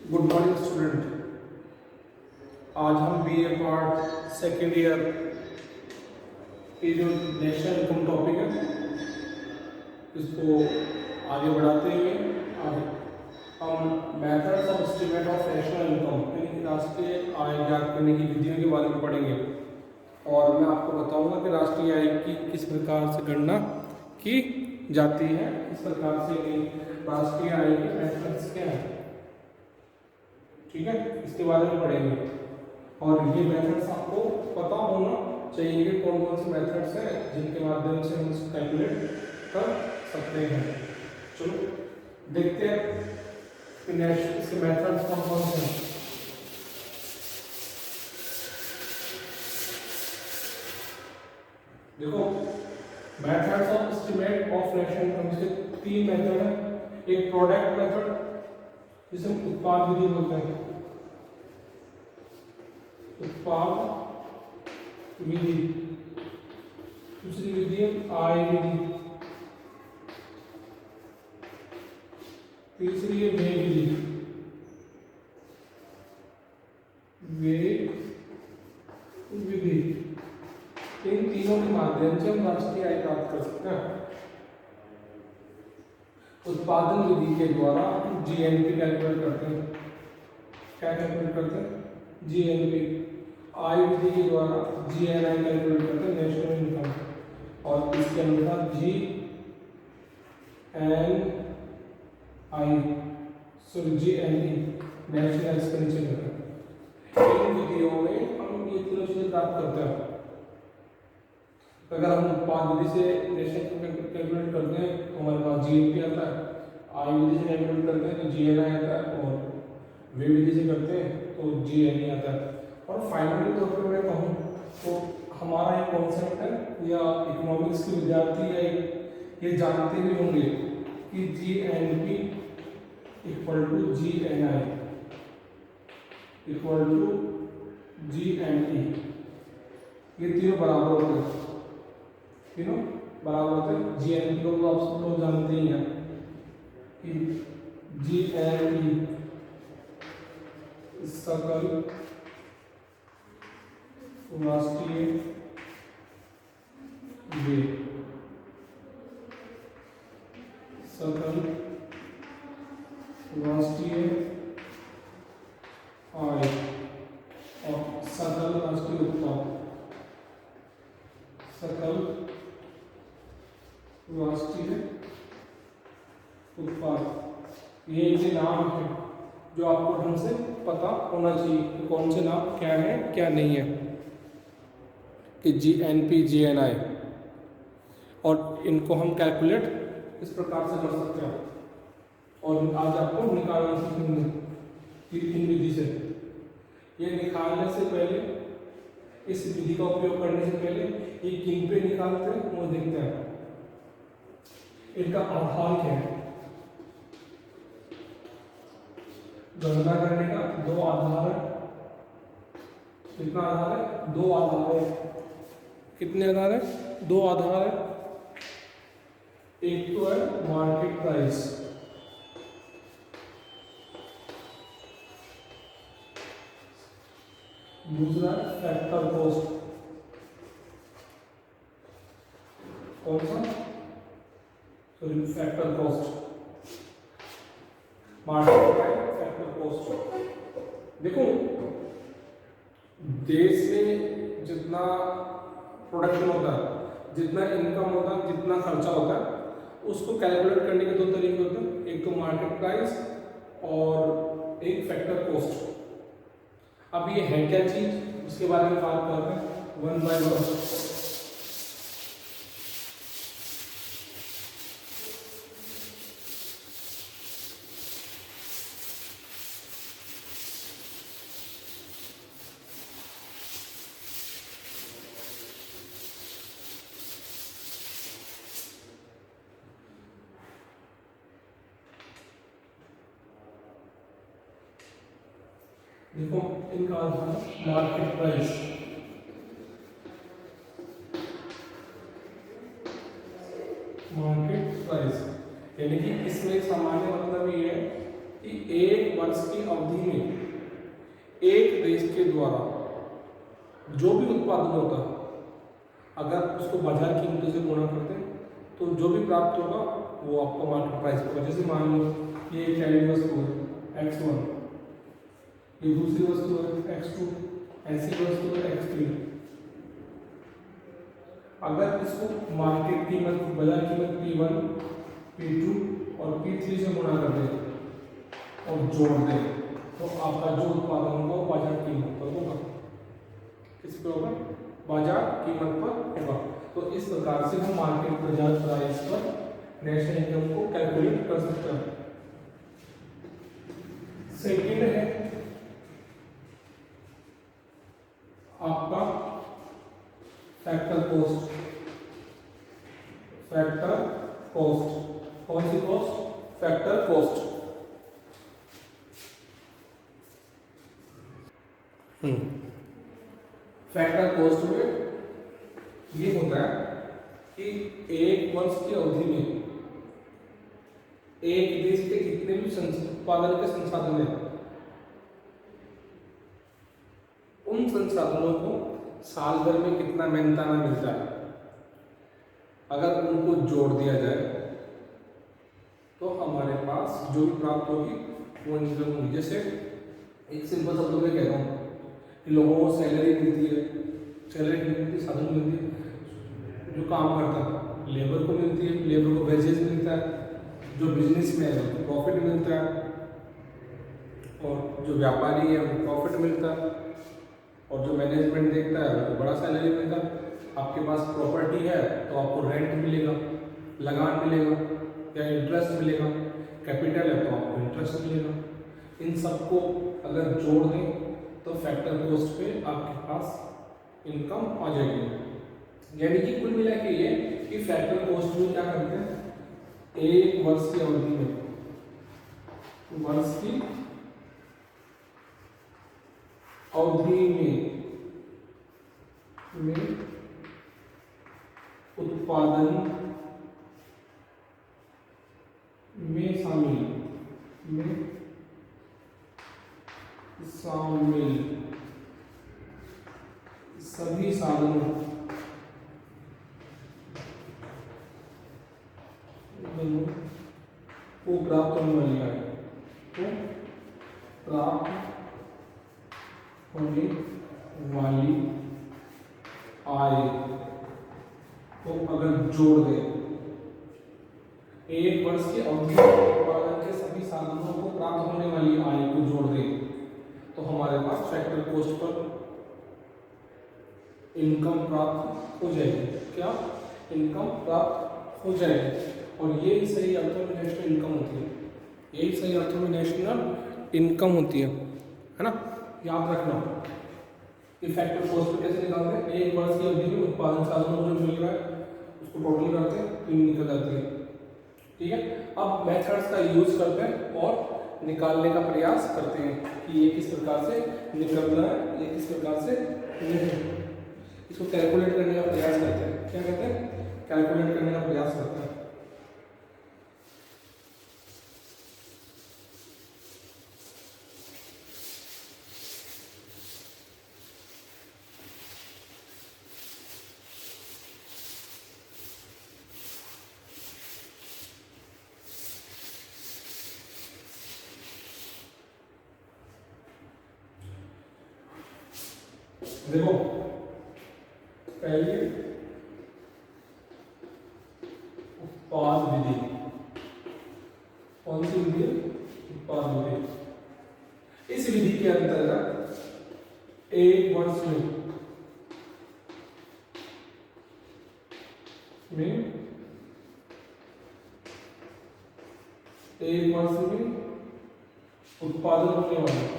Good morning student. आज हम BA part second year की जो नेशनल इनकम टॉपिक है इसको आगे बढ़ाते हुए आगे हम methods of estimate of national income यानी राष्ट्रीय आय ज्ञात करने की विधियों के बारे में पढ़ेंगे। और मैं आपको बताऊंगा कि राष्ट्रीय आय की किस प्रकार से गणना की जाती है, किस प्रकार से राष्ट्रीय आय के मेथड्स क्या है। ठीक है, इसके बारे में पढ़ेंगे और ये मेथड्स आपको पता होना चाहिए कि कौन कौन से मेथड्स हैं जिनके माध्यम से हम इसको कैलकुलेट कर सकते हैं। चलो देखते हैं कि इसके मेथड्स कौन कौन से हैं। देखो, methods of estimate of national income के तीन मेथड हैं। एक प्रोडक्ट मेथड जिसे हम उत्पाद विधि बोलते हैं, उत्पाद विधि। दूसरी विधि है आय विधि। तीसरी है व्यय विधि। व्यय विधि, इन तीनों के माध्यम से हम राष्ट्रीय आय प्राप्त कर सकते हैं। उत्पादन विधि के द्वारा जीएनपी कैलकुलेट करते हैं। क्या कैलकुलेट करते हैं? जीएनपी। आय विधि के द्वारा जीएनआई कैलकुलेट करते हैं, नेशनल इनकम। और इसके अनुसार जीएनआई जीएनई नेशनल एक्सपेंडिचर करते हैं। इन विधियों में हम ये तीनों चीजें प्राप्त करते हैं। अगर हम उत्पाद विधि से नेशनल कैलकुलेट करते हैं तो हमारे पास जीएनपी आता है, आय विधि से कैलकुलेट करते हैं तो जीएनआई आता है, और व्यय विधि से करते हैं तो जीएनई आता है। और फाइनली तौर पर मैं कहूँ तो हमारा एक कॉन्सेप्ट है, या इकोनॉमिक्स के विद्यार्थी या ये जानते भी होंगे कि GNP equal to GNI equal to GNE, ये तीनों बराबर होते हैं। तीनों बराबर होते हैं। जीएनपी को तो आप सब लोग जानते ही हैं कि जीएनपी सकल राष्ट्रीय व्यय, सकल राष्ट्रीय आय और सकल राष्ट्रीय उत्पाद, सकल राष्ट्रीय उत्पाद। ये इनके नाम है जो आपको ढंग से पता होना चाहिए कि कौन से नाम क्या है क्या नहीं है, कि जीएनपी जीएनआई। और इनको हम कैलकुलेट इस प्रकार से कर सकते हैं। और आज आपको निकालना सीखेंगे कि इन विधि से, ये निकालने से पहले, इस विधि का उपयोग करने से पहले ये किन पे निकालते हैं वो देखते हैं। इनका आधार क्या है? गणना करने का दो आधार है। कितना आधार है? दो आधार है। कितने आधार है? दो आधार है। एक तो है मार्केट प्राइस, दूसरा है फैक्टर कॉस्ट। कौन सा? Sorry, factor cost. Market price, factor cost. देखो, देश में जितना प्रोडक्शन होता है, जितना इनकम होता है, जितना खर्चा होता है, उसको कैलकुलेट करने के दो तरीके होते हैं। एक तो मार्केट प्राइस और एक फैक्टर कॉस्ट। अब ये है क्या चीज, उसके बारे में बात करते हैं वन बाय वन। देखो, इनका आधार मार्केट प्राइस। मार्केट प्राइस यानी कि इसमें सामान्य मतलब ये है कि एक वर्ष की अवधि में एक देश के द्वारा जो भी उत्पादन होता है, अगर उसको बाजार कीमतों से गुणा करते हैं तो जो भी प्राप्त होगा वो आपको मार्केट प्राइस होगा। जैसे मान लो ये एक पहली वस्तु है x1, ये दूसरी वस्तु है x2, ऐसी वस्तु है x3। अगर इसको मार्केट कीमत, बाजार कीमत P1, P2 और P3 से गुणा कर दें और जोड़ दें तो आपका जो उत्पादन होगा वो बाजार कीमत पर होगा। किस पर होगा? बाजार कीमत पर होगा। तो इस प्रकार से हम मार्केट बाजार प्राइस पर नेशनल इनकम को कैलकुलेट कर सकते हैं। सेकंड है आपका फैक्टर कॉस्ट। फैक्टर कॉस्ट कौन सी cost? Factor cost. Factor cost में ये होता है कि एक वर्ष की अवधि में एक देश के कितने भी उत्पादन के संसाधन हैं, उन संसाधनों को साल भर में कितना मेहनताना मिलता है, अगर उनको जोड़ दिया जाए तो हमारे पास जो भी प्राप्त होगी वो इनकम होगी। जैसे एक सिंपल शब्दों में कह रहा हूँ कि लोगों को सैलरी मिलती है, सैलरी मिलती है, साधन मिलती है, जो काम करता है लेबर को मिलती है, लेबर को वेजेस मिलता है, जो बिजनेस में है उसको प्रॉफिट मिलता है, और जो व्यापारी है उनको प्रॉफिट मिलता है, और जो मैनेजमेंट देखता है उनको बड़ा सैलरी मिलता है। आपके पास प्रॉपर्टी है तो आपको रेंट मिलेगा, लगान मिलेगा या इंटरेस्ट मिलेगा, कैपिटल है तो आपको इंटरेस्ट मिलेगा। इन सबको अगर जोड़ दें तो फैक्टर कॉस्ट पे आपके पास इनकम आ जाएगी। यानी कि कुल मिला के ये कि फैक्टर कॉस्ट में क्या करते हैं, एक वर्ष की अवधि में, वर्ष की अवधि में उत्पादन में शामिल सभी साधनों को प्राप्त होने वाली आय, तो प्राप्त होने वाली आय को अगर जोड़ दें, एक वर्ष की अवधि में उत्पादन के सभी साधनों को प्राप्त होने वाली आय को जोड़ दें तो हमारे पास फैक्टर कॉस्ट पर इनकम प्राप्त हो जाएगी। क्या? इनकम प्राप्त हो जाएगी। और यही सही अर्थों में नेशनल इनकम होती है, यही सही अर्थों में नेशनल इनकम होती है ना। याद रखना कि फैक्टर कॉस्ट को कैसे निकालते हैं, एक वर्ष की अवधि में उत्पादन साधनों को जो मिल रहा है उसको टोटल करते हैं तो निकल जाती है। ठीक है, अब मेथड्स का यूज करते हैं और निकालने का प्रयास करते हैं कि ये किस प्रकार से निकलना है, ये किस प्रकार से नहीं। इसको कैलकुलेट करने का प्रयास करते हैं। क्या कहते हैं? कैलकुलेट करने का प्रयास करते हैं। देखो पहली उत्पाद विधि, कौन सी विधि है? उत्पाद विधि। इस विधि के अंतर्गत एक वर्ष में उत्पादन होने वाले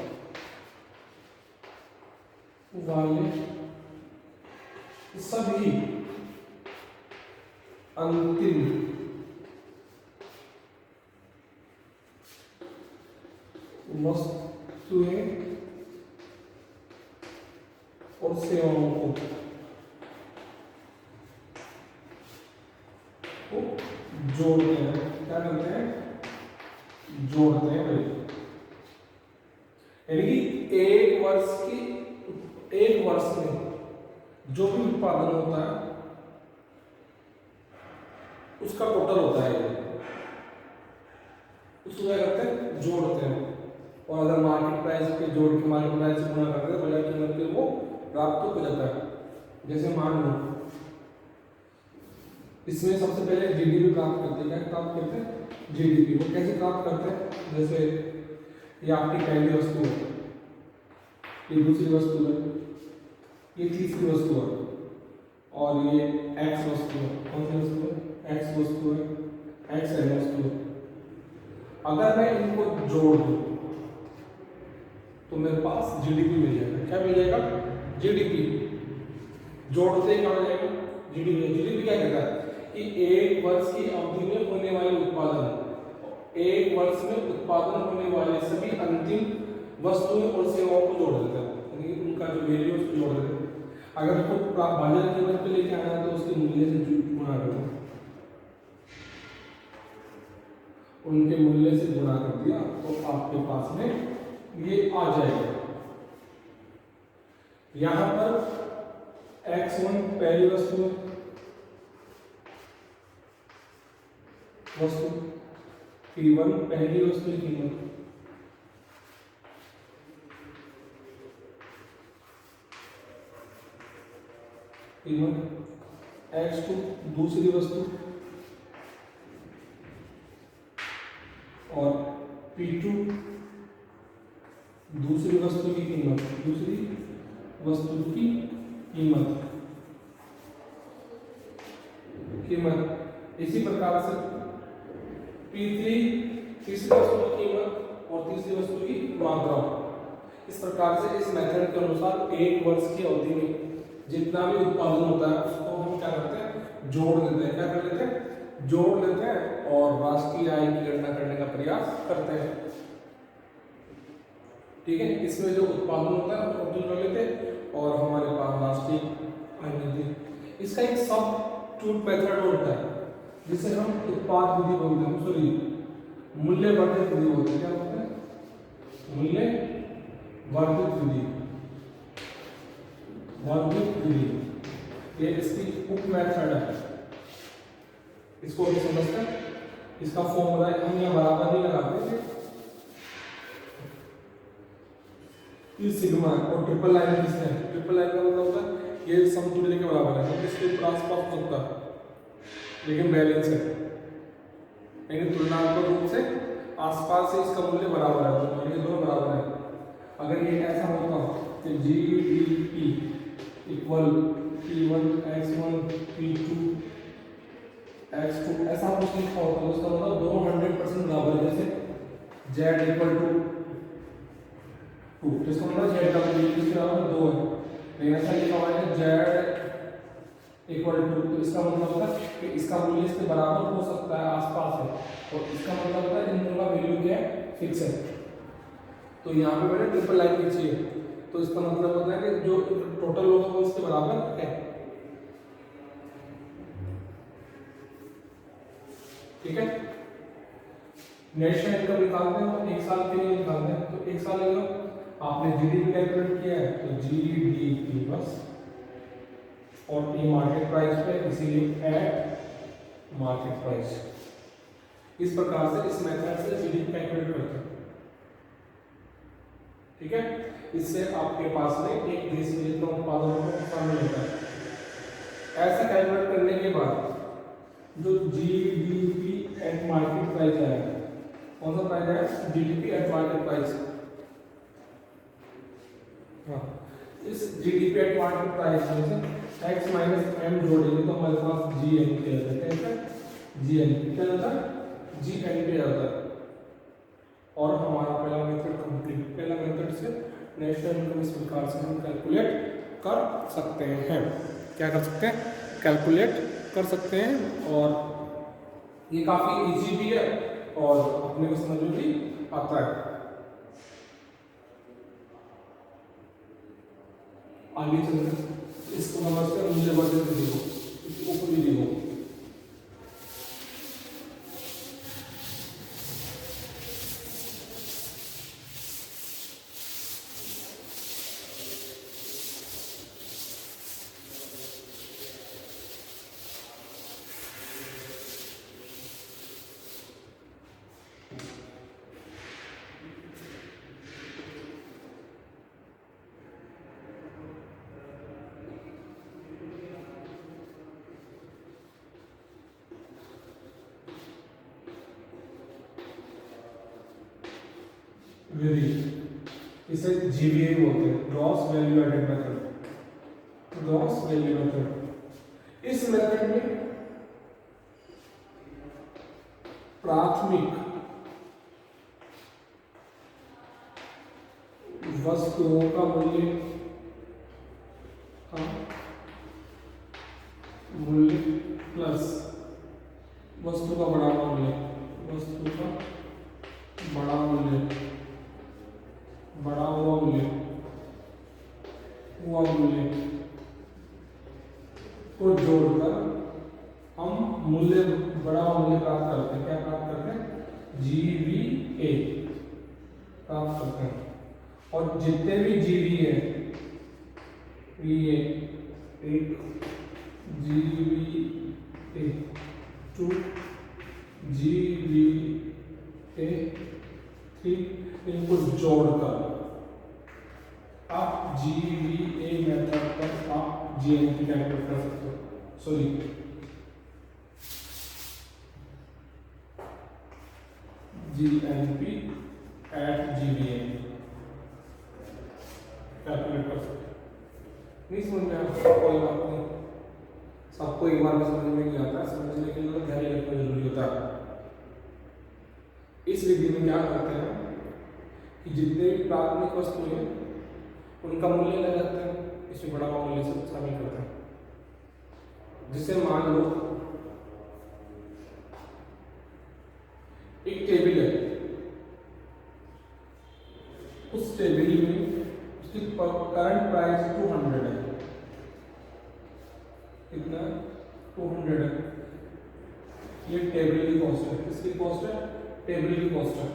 सभी अंतिम वस्तुएं और सेवाओं को जोड़ते हैं। क्या करते हैं? जोड़ते हैं भाई। वर्ष में जो भी उत्पादन होता है उसका टोटल होता है ये, उसको क्या करते हैं, जोड़ते हैं, और अगर मार्केट प्राइस पे जोड़ के मार्केट प्राइस से गुणा करते हैं बाजार कीमत पे वो प्राप्त हो जाता है। जैसे मान लो इसमें सबसे पहले जीडीपी प्राप्त करते हैं। क्या प्राप्त करते हैं? जीडीपी। वो कैसे प्राप्त करते हैं? जैसे ये आपकी पहली वस्तु है, ये दूसरी वस्तु है, ये तीसरी वस्तु है, और ये एक्स वस्तु है। कौन सी वस्तु है? एक्स वस्तु है, एक्स एन वस्तु है। अगर मैं इनको जोड़ दूं तो मेरे पास जीडीपी मिल जाएगा। क्या मिल जाएगा? जीडीपी। जोड़ते ही क्या हो जाएगा? जीडीपी। जीडीपी क्या कहता है कि एक वर्ष की अवधि में होने वाले उत्पादन, एक वर्ष में उत्पादन होने वाले सभी अंतिम वस्तुओं और सेवाओं को जोड़ देता है, यानी उनका जो वैल्यू है उसको जोड़ देता है। अगर उसको बाजार कीमत पे लेके आना है तो उसके मूल्य से गुणा कर दो, उनके मूल्य से गुणा कर दिया तो आपके पास में ये आ जाएगा। यहां पर x1 पहली वस्तु है, वस्तु P1 पहली वस्तु की कीमत, P1, x2 दूसरी वस्तु, और P2 दूसरी वस्तु की कीमत, दूसरी वस्तु की कीमत। इसी प्रकार से P3 तीसरी वस्तु की कीमत और तीसरी वस्तु की मात्रा। इस प्रकार से इस मेथड के अनुसार एक वर्ष की अवधि में जितना भी उत्पादन होता है उसको हम क्या करते हैं? जोड़ देते हैं। क्या कर लेते हैं? जोड़ लेते हैं और राष्ट्रीय आय की गणना करने का प्रयास करते हैं। ठीक है, इसमें जो उत्पादन होता है उसको कर लेते हैं और हमारे पास राष्ट्रीय आय मिलती है। इसका एक सब्स्टिट्यूट मेथड होता है जिसे हम उत्पाद विधि बोलते हैं, सॉरी मूल्यवर्धित विधि बोलते हैं। क्या बोलते हैं? मूल्यवर्धित विधि, वर्धित विधि। ये इसकी उप मेथड है, इसको भी समझते हैं। इसका फॉर्मूला हम यहाँ बराबर नहीं लगाते, इस सिग्मा और ट्रिपल लाइन किसने है? ट्रिपल लाइन का मतलब होता है ये समतुल्य के बराबर है, इसके ऊपर आसपास होता है लेकिन बैलेंस है, यानी तुलनात्मक रूप से आसपास से इसका मूल्य बराबर है, तो ये दोनों बराबर है। अगर ये ऐसा होता तो GDP equal P1 x1 P2 x2 ऐसा कुछ लिखा होता है, उसका मतलब दोनों 100% बराबर है। जैसे z इक्वल टू 2, तो इसका मतलब z का वैल्यू किसके बराबर 2 है, लेकिन ऐसा लिखा हुआ है z इक्वल टू, तो इसका मतलब होता है कि इसका मूल्य इसके बराबर हो सकता है, आसपास है, और इसका मतलब होता है इन दोनों का वैल्यू क्या है? फिक्स है। तो यहाँ पे मैंने ट्रिपल लाइन खींची है, तो इसका मतलब होता है कि जो टोटल होगा वो इसके बराबर है। ठीक है, नेशनल इनकम निकालते हैं और एक साल के लिए निकालते हैं। तो एक साल लेगा, आपने जीडीपी कैलकुलेट किया है तो जीडीपी बस, और ये मार्केट प्राइस पे, इसीलिए एट मार्केट प्राइस। इस प्रकार से इस मेथड से जीडीपी कैलकुलेट करते हैं। ठीक है, इससे आपके पास में एक देश में जितना उत्पादन होगा शामिल होता है। ऐसा कैलकुलेट करने के बाद जो जीडीपी एट मार्केट प्राइस आएगा, कौन सा प्राइस आएगा? GDP at market price. हाँ, इस जीडीपी एट मार्केट प्राइस में से x माइनस m जोड़ेंगे तो हमारे पास GNP आ जाता है। GNP क्या होता है? GNP आता है। और हमारा पहला मेथड कंप्लीट। पहला मेथड से नेशनल इनकम इस प्रकार से हम कैलकुलेट कर सकते हैं। क्या कर सकते हैं? कैलकुलेट कर सकते हैं, और ये काफ़ी इजी भी है और अपने को समझ में भी आता है। आगे चलते इसको समझते हैं मूल्यवर्धित विधि को, इसकी उप विधि को। विधि, इसे जीवीए बोलते हैं, gross value added method, gross value method. इस मेथड में प्राथमिक वस्तुओं का मूल्य प्लस वस्तु का बड़ा मूल्य, वस्तु का बड़ा मूल्य, बड़ा हुआ मूल्य को जोड़कर हम मूल्य, बड़ा मूल्य प्राप्त करते हैं। क्या प्राप्त करते हैं? जीवीए प्राप्त करते हैं। और जितने भी जीवी है, एक जीवीए, 2 जीवीए, 3, इनको जोड़कर आप जीवीए मेथड पर आप जीएनपी कैलकुलेट कर सकते हो। Sorry, GNP at GVA calculate कर सकते हो। नहीं समझ में आता? कोई बात नहीं, सबको एक बार में समझ में नहीं आता, समझने के लिए धैर्य रखना जरूरी होता है। इस विधि में क्या करते हैं कि जितने भी प्राथमिक वस्तु हैं उनका मूल्य ले जाते हैं, इसमें बड़ा मूल्य सब शामिल करते हैं। जिसे मान लो एक टेबल है, उस टेबल में उसकी करंट प्राइस 200 है। कितना? 200 है। ये टेबल की कॉस्ट है। किसकी कॉस्ट है? टेबल की कॉस्ट है।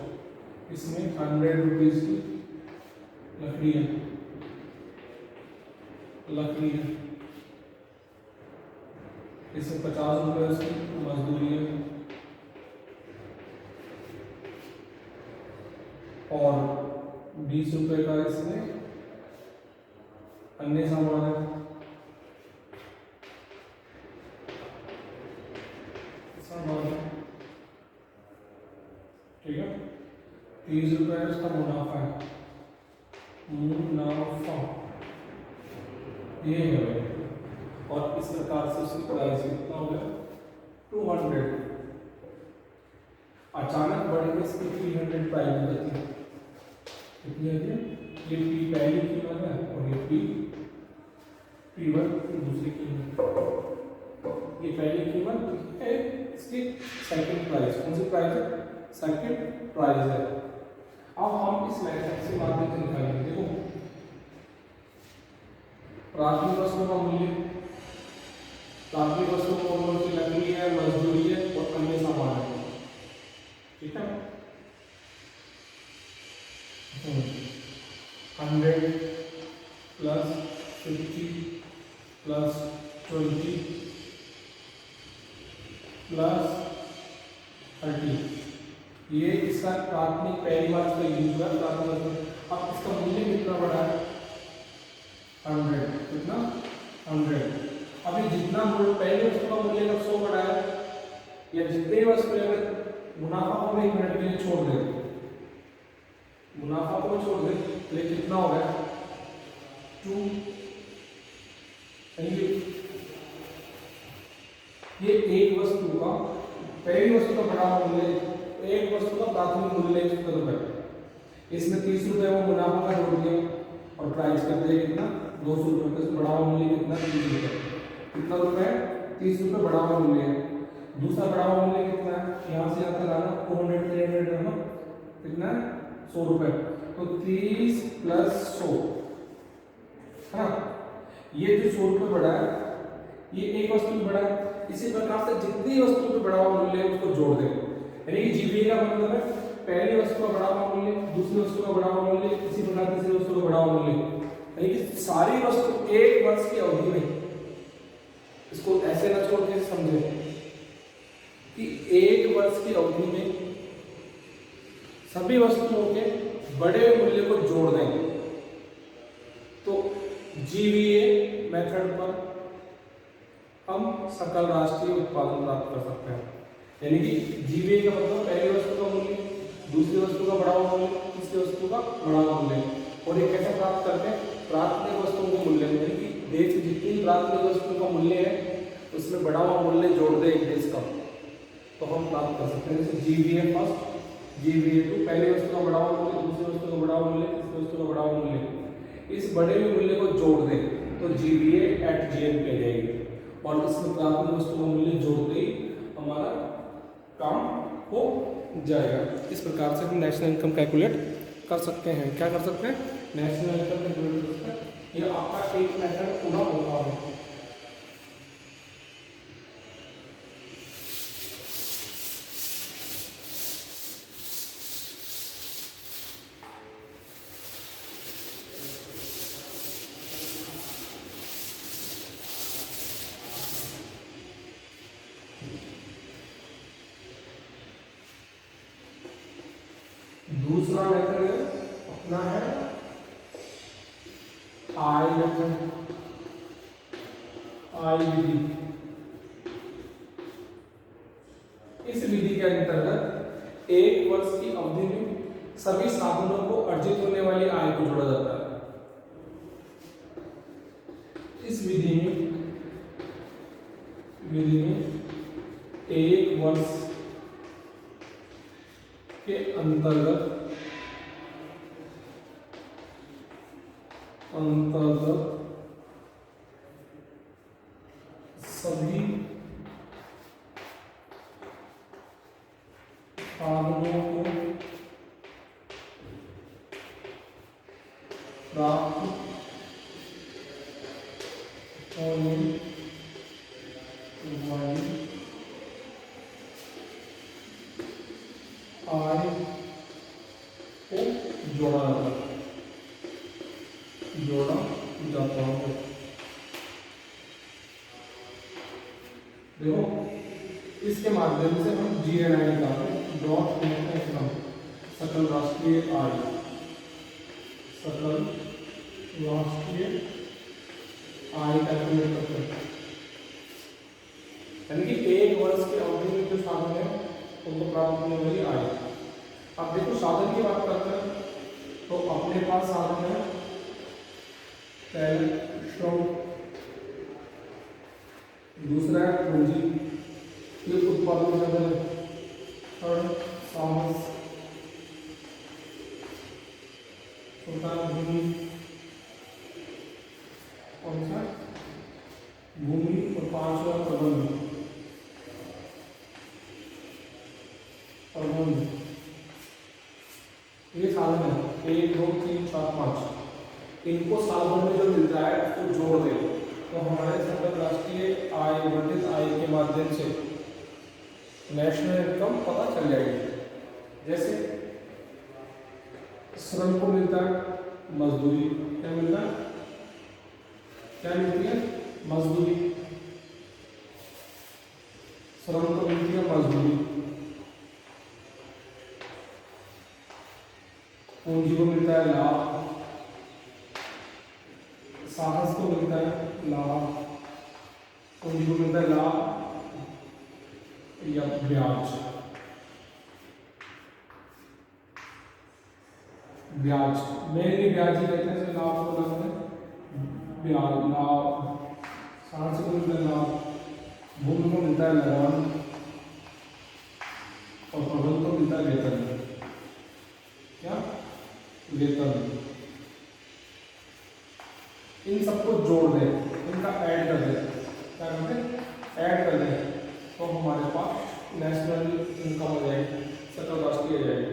इसमें 100 रुपीज की लकड़ी है, इसमें 50 रुपए उसकी मजदूरी है और 20 रुपए का इसमें अन्य सामान है। ठीक है, 30 रुपए उसका मुनाफा है, मुनाफा ये है भाई। और इस प्रकार से उसकी प्राइस कितना हो गया? 200। अचानक बढ़ के इसकी 300 प्राइस हो जाती है। कितनी है? ये पी पहली कीमत है और ये P1 दूसरी कीमत। ये पहली कीमत है, इसकी सेकंड प्राइस। कौन सी प्राइस है? सेकंड प्राइस है। अब हम इस मेथड से माध्यम से निकालेंगे। देखो, प्राथमिक वस्तु का मूल्य, प्राथमिक वस्तु का मूल्य लकड़ी है, मजदूरी है और अन्य सामान है। ठीक है, 100 प्लस 50 प्लस 20 प्लस 30, ये इसका प्राथमिक पहली बार इसका यूज हुआ प्राथमिक। अब इसका मूल्य कितना बढ़ा है? 100। कितना? 100। अभी जितना पहले वस्तु का मूल्य अगर 100 बढ़ा है, या जितने वस्तु अगर मुनाफा को हम 1 मिनट के लिए छोड़ दें, मुनाफा को छोड़ दें, तो ये कितना हो गया? 2। ये एक वस्तु का, पहली वस्तु का बड़ा मूल्य, एक वस्तु का प्राथमिक मूल्य 170 रुपए, इसमें 30 रुपए वो मुनाफा का जोड़ दिया और प्राइस कर दिया कितना? 200 रुपए। तो बड़ा मूल्य कितना? 30 रुपए। कितना रुपए? 30 रुपए बड़ा मूल्य है। दूसरा बड़ा मूल्य कितना है? यहाँ से यहाँ तक आना 400 300 है ना, कितना है? 100 रुपए। तो 30 प्लस 100, हाँ, ये जो 100 रुपए बढ़ा है, ये एक वस्तु में बढ़ा है। इसी प्रकार से जितनी वस्तु पे बढ़ा हुआ मूल्य है उसको जोड़ दें। यानी कि जीवीए का मतलब है पहली वस्तु का बढ़ा हुआ मूल्य, दूसरी वस्तु का बढ़ा हुआ मूल्य, इसी प्रकार तीसरी वस्तु का बढ़ा हुआ मूल्य। यानी कि सारी वस्तु एक वर्ष की अवधि में, इसको ऐसे ना छोड़ के समझे कि एक वर्ष की अवधि में सभी वस्तुओं के बड़े मूल्य को जोड़ दें, तो जीवीए मेथड पर हम सकल राष्ट्रीय उत्पादन प्राप्त कर सकते हैं। यानी कि जीवीए का मतलब पहली वस्तु का मूल्य, दूसरी वस्तु का बड़ा मूल्य, तीसरी वस्तु वस्तु का बड़ा मूल्य। और ये कैसे प्राप्त करते हैं? प्राथमिक वस्तुओं के मूल्य, यानी कि देश की जितनी प्राथमिक वस्तुओं का मूल्य है उसमें बढ़ा हुआ मूल्य जोड़ दे एक देश का, तो हम प्राप्त कर सकते हैं। जैसे GVA फर्स्ट, GVA 2, पहली वस्तु का बढ़ा हुआ मूल्य, दूसरी वस्तु का बढ़ा हुआ मूल्य, तीसरी वस्तु का बढ़ा हुआ मूल्य, इस बढ़े हुए मूल्य को जोड़ दे तो GVA at GNP आ जाएगी। और इसमें प्राथमिक वस्तु का मूल्य जोड़ते ही हमारा काम हो जाएगा। इस प्रकार से हम नेशनल इनकम कैलकुलेट कर सकते हैं। क्या कर सकते हैं? नेशनल इनकम कैलकुलेट कर सकते हैं। ये आपका एक मेथड पूरा होता है। दूसरा मेथड अपना है आई मेथड, आई विधि। इस विधि के अंतर्गत एक वर्ष की अवधि में सभी साधनों को अर्जित होने वाली आय को जोड़ा जाता है। इस विधि में एक वर्ष के अंतर्गत सभी साधनों को प्राप्त होने वाली आय को जोड़ा जाता है। देखो, इसके माध्यम से हम GNI निकालते हैं, ग्रॉस नेशनल इनकम, सकल राष्ट्रीय आय, सकल राष्ट्रीय आय कैलकुलेट करते हैं। यानी कि एक वर्ष की अवधि में जो साधन है उनको प्राप्त होने वाली आय। अब देखो, साधन की बात करते हैं तो अपने पास साधन है श्रम, दूसरा है पूंजी, ये उत्पादन साधन है, और साहस, भूमि, कौन सा भूमि, और पांचवा प्रबंध। ये साधन है 1, 2, 3, 4, 5। इनको साल भर में जो मिलता है उसको जोड़ दे तो हमारे सकल राष्ट्रीय आय, वर्धित आय के माध्यम से नेशनल इनकम पता चल जाएगी। जैसे श्रम को मिलता है मजदूरी, क्या मिलता है? क्या मिलती है? मजदूरी। श्रम को मिलती है मजदूरी। पूंजी को मिलता है लाभ, साहस को मिलता है लाभ, पूंजी को मिलता है लाभ या ब्याज। मेनली ब्याज ही कहते हैं, लाभ को लगता है ब्याज, लाभ, साहस को मिलता है लाभ, भूमि को मिलता है लगान, और प्रबंध को मिलता है वेतन। क्या? वेतन। इन सबको जोड़ दें, इनका ऐड कर दें, क्या करते हैं? ऐड कर दें तो हमारे पास नेशनल इनकम हो जाएगी, सकल राष्ट्रीय हो जाएगी।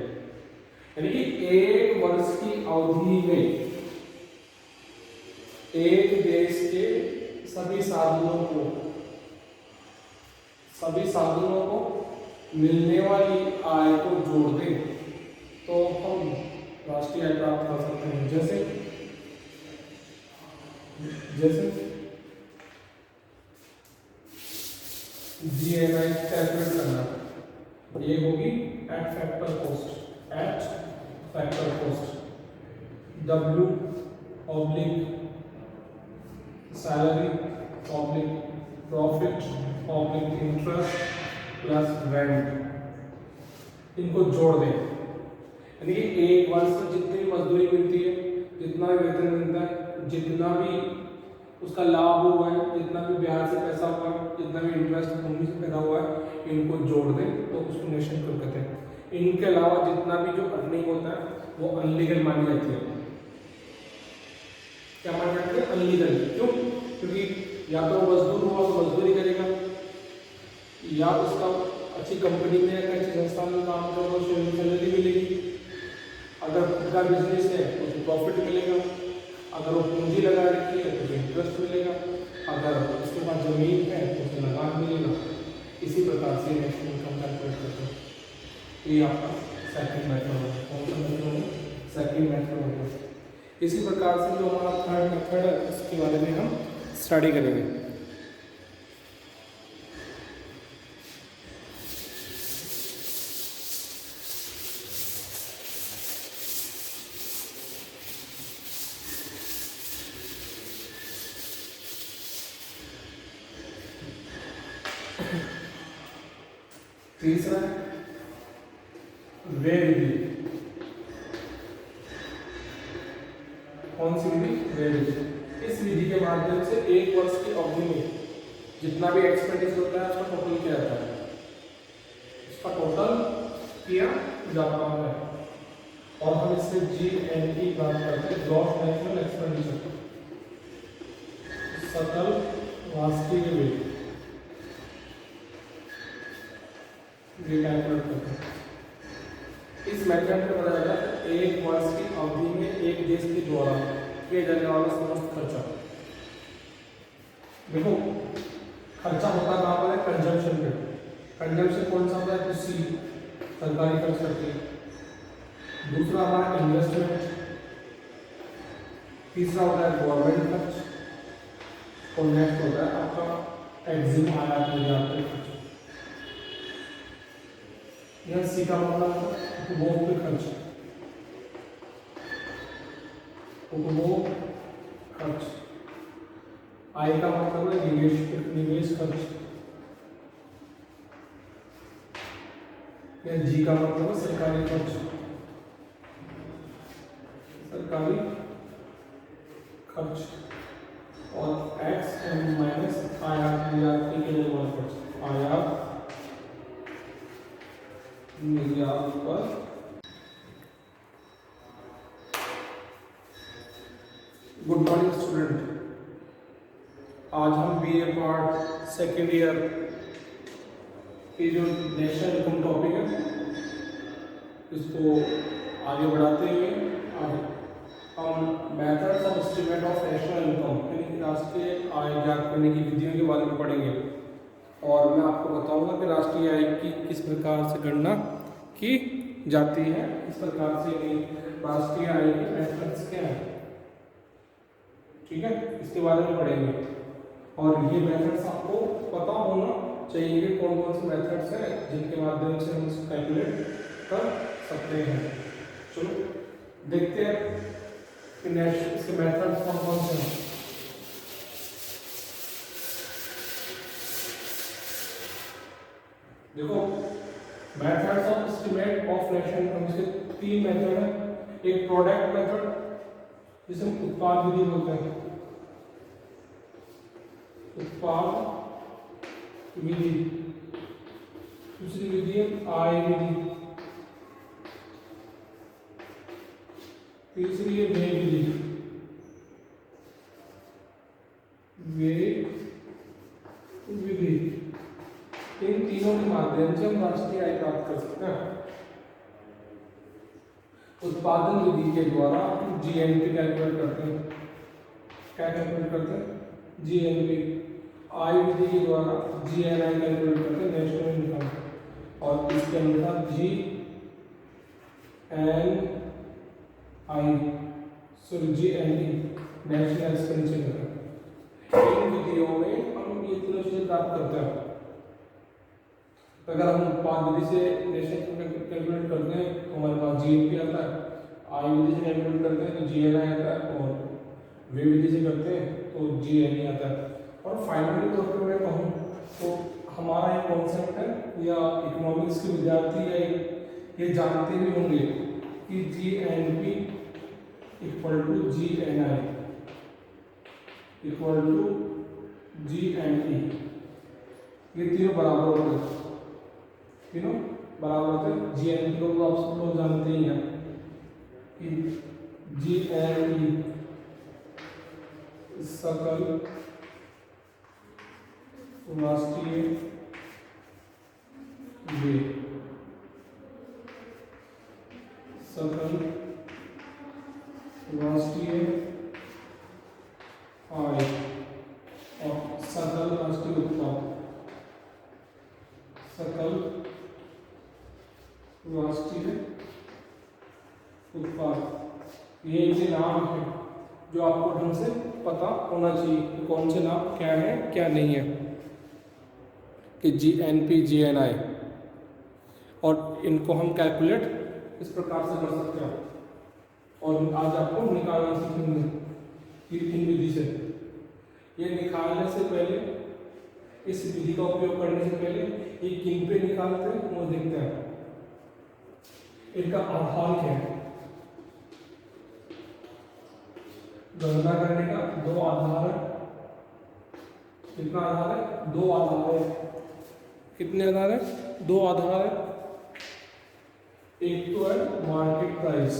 यानी कि एक वर्ष की अवधि में एक देश के सभी साधनों को मिलने वाली आय को जोड़ दें तो हम राष्ट्रीय आय प्राप्त कर सकते हैं। जैसे GNI कैलकुलेट करना, ये होगी eight factor cost, W oblique salary oblique profit oblique interest plus rent, इनको जोड़ दें। यानी कि एक वर्ष में जितनी भी मजदूरी मिलती है, जितना भी वेतन मिलता है, जितना भी उसका लाभ हुआ है, जितना भी ब्याज से पैसा हुआ है, जितना भी इंटरेस्ट भूमि से पैदा हुआ है, इनको जोड़ दें तो उसको नेशनल इनकम कहते हैं। इनके अलावा जितना भी जो अर्निंग होता है वो अनलीगल मानी जाती है। क्या मानी जाती है? अनलीगल। क्यों? क्योंकि या तो मजदूर हुआ तो मजदूरी करेगा, या उसका अच्छी कंपनी में या अच्छी संस्थान में काम करो तो सैलरी मिलेगी, अगर खुद का बिजनेस है तो उसको प्रॉफिट मिलेगा, अगर वो पूंजी लगा रखी है तो इंटरेस्ट मिलेगा, अगर उसके पास जमीन है तो उसे लगान मिलेगा। इसी प्रकार से नेशनल इनकम कैलकुलेट करते हैं। ये आपका सेकंड मेथड होगा। कौन सा मेथड होगा? सेकंड मेथड होगा। इसी प्रकार से जो हमारा थर्ड मेथड है उसके बारे में हम स्टडी करेंगे। तीसरा वे विधि। कौन सी विधि? वे विधि। इस विधि के माध्यम से एक वर्ष की अवधि में जितना भी एक्सपेंडिचर होता है उसका टोटल किया जाता है, उसका टोटल किया जाता है और हम इससे GNP प्राप्त करते हैं, ग्रॉस नेशनल एक्सपेंडिचर, सकल वार्षिक व्यय, ये कैलकुलेट करते हैं। इस मेथड में बताया जाता है एक वर्ष की अवधि में एक देश के द्वारा किए जाने वाला समस्त खर्चा। देखो खर्चा होता कहाँ पर है? कंजम्पशन पे। कंजम्पशन कौन सा होता है? कृषि, सरकारी खर्च करती है। दूसरा हमारा इन्वेस्टमेंट, तीसरा होता है गवर्नमेंट खर्च, और नेक्स्ट होता है आपका एग्जिम आयात निर्यात खर्च। यह सी का मतलब उपभोग पे खर्च, उपभोग खर्च। आई का मतलब है निवेश खर्च। या जी का मतलब है सरकारी खर्च, सरकारी खर्च। और एक्स एम माइनस आयात निर्यात के लिए वाला खर्च, आयात निर्यात पर। गुड मॉर्निंग स्टूडेंट, आज हम BA पार्ट सेकेंड ईयर की जो नेशनल इनकम टॉपिक है इसको आगे बढ़ाते हुए हम methods of estimate of national income यानी राष्ट्रीय आय ज्ञात करने की विधियों के बारे में पढ़ेंगे। और मैं आपको बताऊंगा कि राष्ट्रीय आय की किस प्रकार से गणना की जाती है, किस प्रकार से राष्ट्रीय आय के मेथड्स क्या हैं, ठीक है, इसके बारे में पढ़ेंगे। और ये मेथड्स आपको पता होना चाहिए कि कौन कौन से मेथड्स हैं जिनके माध्यम से हम इसको कैलकुलेट कर सकते हैं। चलो देखते हैं कि नेक्स्ट इसके मेथड्स कौन कौन से हैं। देखो methods of estimate of national income, इसके तीन मेथड हैं। एक प्रोडक्ट मेथड जिसे हम उत्पाद विधि बोलते हैं, उत्पाद विधि। दूसरी विधि है आय विधि। तीसरी है व्यय विधि, व्यय विधि। इन तीनों के माध्यम से हम राष्ट्रीय आय प्राप्त कर सकते हैं। उत्पादन विधि के द्वारा GNP कैलकुलेट करते हैं। क्या कैलकुलेट करते हैं? GNP। आय विधि के द्वारा GNI कैलकुलेट करते हैं, नेशनल इनकम। और इसके अनुसार GNE नेशनल एक्सपेंडिचर। इन विधियों में हम ये तीनों चीजें प्राप्त करते हैं। अगर हम उत्पाद विधि से नेशनल कैलकुलेट करते हैं तो हमारे पास GNP आता है, आय विधि से कैलकुलेट करते हैं तो GNI आता है, और व्यय विधि से करते हैं तो GNE आता है। और फाइनली तौर पर मैं कहूँ तो हमारा एक कॉन्सेप्ट है या इकोनॉमिक्स के विद्यार्थी या ये जानते भी होंगे कि G N P equal to G N I equal to G N E, ये तीनों बराबर होते हैं, तीनों बराबर होते हैं। जी एन पी को तो आप सब लोग जानते ही हैं कि जी एन ई सकल राष्ट्रीय व्यय, सकल राष्ट्रीय आय और सकल राष्ट्रीय उत्पाद, सकल राष्ट्रीय उत्पाद, ये इनके नाम है जो आपको ढंग से पता होना चाहिए कि कौन से नाम क्या है क्या नहीं है, कि G N P G N आई, और इनको हम कैलकुलेट इस प्रकार से कर सकते हैं। और आज आपको निकालना सीखेंगे कि इन विधि से, ये निकालने से पहले, इस विधि का उपयोग करने से पहले ये किन पे निकालते हैं वो देखते हैं। इनका आधार क्या है, गणना करने का दो आधार है। कितना आधार है? दो आधार है। कितने आधार है? दो आधार है। एक तो है मार्केट प्राइस,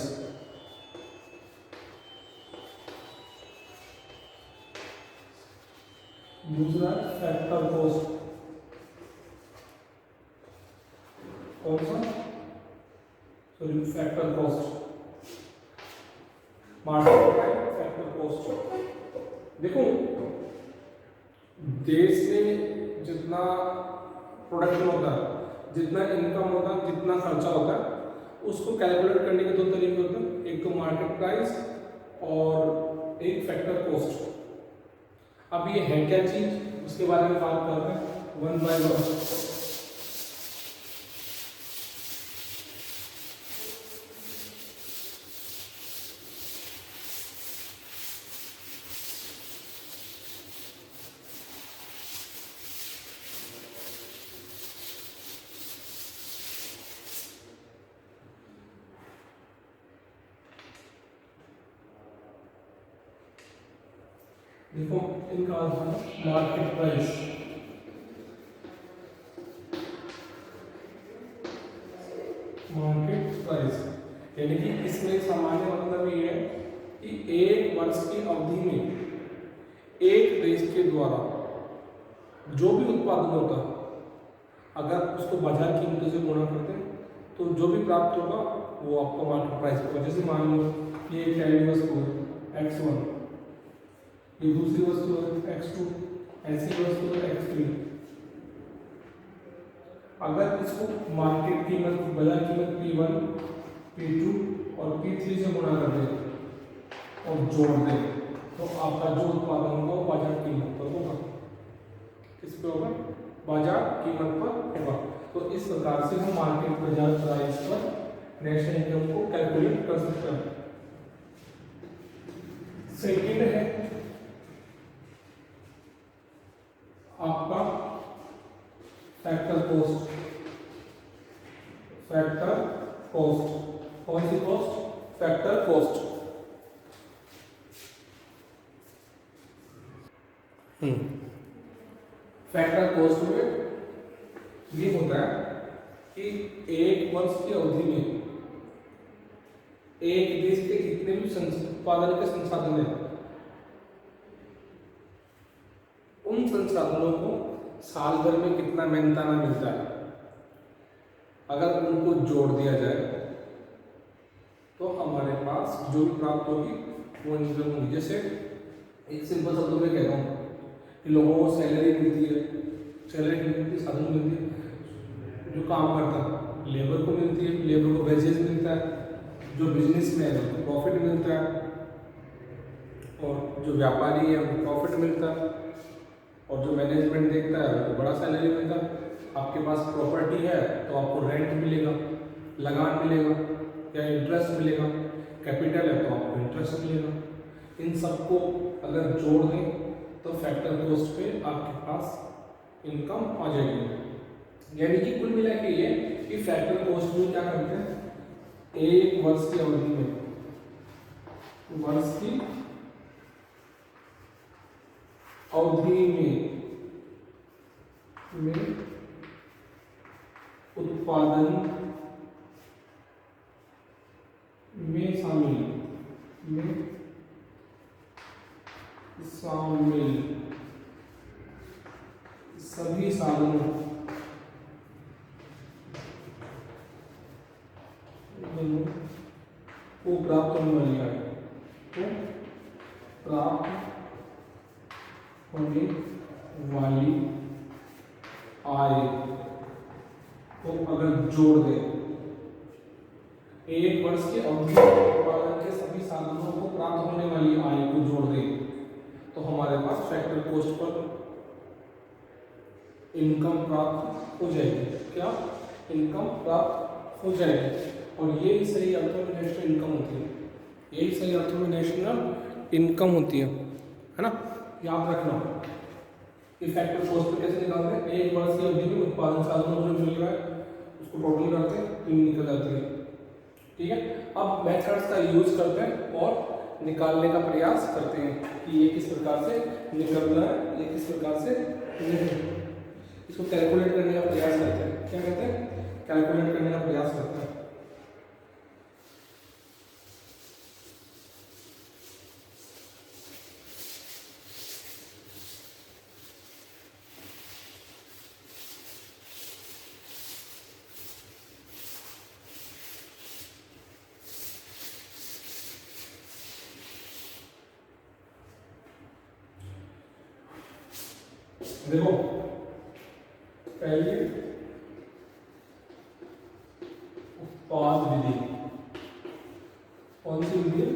दूसरा है फैक्टर कॉस्ट। कौन सा? Sorry, factor cost, market price, factor cost. देखो, देश में जितना प्रोडक्शन होता है, जितना इनकम होता है, जितना खर्चा होता है, उसको कैलकुलेट करने के दो तरीके होते हैं, एक तो मार्केट प्राइस और एक फैक्टर कॉस्ट। अब ये है क्या चीज, उसके बारे में बात करते हैं वन बाय वन। देखो, इनका आधार मार्केट प्राइस, मार्केट प्राइस, यानी कि इसमें सामान्य मतलब ये है कि एक वर्ष की अवधि में एक देश के द्वारा जो भी उत्पादन होता है, अगर उसको बाजार कीमतों से गुणा करते हैं तो जो भी प्राप्त होगा वो आपका मार्केट प्राइस होगा। जैसे मान लो ये एक पहली वस्तु है x1, ये दूसरी वस्तु है x2, ऐसी वस्तु है x3। अगर इसको मार्केट कीमत, बाजार कीमत P1, P2 और P3 से गुणा कर दे और जोड़ दे तो आपका जो उत्पादन होगा वो बाजार कीमत पर होगा। किस पे होगा? बाजार कीमत पर होगा। तो इस प्रकार से हम मार्केट बाजार प्राइस पर नेशनल इनकम को कैलकुलेट कर सकते हैं। सेकंड है आपका फैक्टर कॉस्ट। फैक्टर कॉस्ट, कौन सी cost? Factor cost. Factor cost में ये होता है कि एक वर्ष की अवधि में एक देश के जितने भी उत्पादन के संसाधन हैं, उन संसाधनों को साल भर में कितना मेहनताना मिलता है, अगर उनको जोड़ दिया जाए तो हमारे पास जो भी प्राप्त होगी वो इनकम होगी। जैसे एक सिंपल शब्दों में कह रहा हूँ कि लोगों को सैलरी मिलती है, सैलरी मिलती है, साधन मिलती है, जो काम करता है लेबर को मिलती है, लेबर को वेजेस मिलता है, जो बिजनेस में है उसको प्रॉफिट मिलता है, और जो व्यापारी है उनको प्रॉफिट मिलता है, और जो मैनेजमेंट देखता है उनको बड़ा सैलरी मिलता है। आपके पास प्रॉपर्टी है तो आपको रेंट मिलेगा, लगान मिलेगा या इंटरेस्ट मिलेगा, कैपिटल है तो आपको इंटरेस्ट मिलेगा। इन सबको अगर जोड़ दें तो फैक्टर कॉस्ट पे आपके पास इनकम आ जाएगी। यानी कि कुल मिला के ये कि फैक्टर कॉस्ट में क्या करते हैं, एक वर्ष की अवधि में, वर्ष की अवधि में उत्पादन में शामिल सभी साधनों को प्राप्त होने वाली आय, तो प्राप्त होने वाली आय को अगर जोड़ दें, एक वर्ष की अवधि में उत्पादन के सभी साधनों को प्राप्त होने वाली आय को जोड़ दें, तो हमारे पास फैक्टर कॉस्ट पर इनकम प्राप्त हो जाएगी। क्या? इनकम प्राप्त हो जाएगी। और यही सही अर्थों में नेशनल इनकम होती है, यही सही अर्थों में नेशनल इनकम होती है ना। याद रखना कि फैक्टर कॉस्ट पर कैसे निकालते हैं, एक वर्ष की अवधि में उत्पादन साधनों जो मिल रहा है उसको टोटल करते हैं तो निकल जाती है। ठीक है, अब मेथड्स का यूज करते हैं और निकालने का प्रयास करते हैं कि ये किस प्रकार से निकलना है, ये किस प्रकार से नहीं। इसको कैलकुलेट करने का प्रयास करते हैं। क्या कहते हैं? कैलकुलेट करने का प्रयास करते हैं। देखो पहले उत्पाद विधि, कौन सी विधि?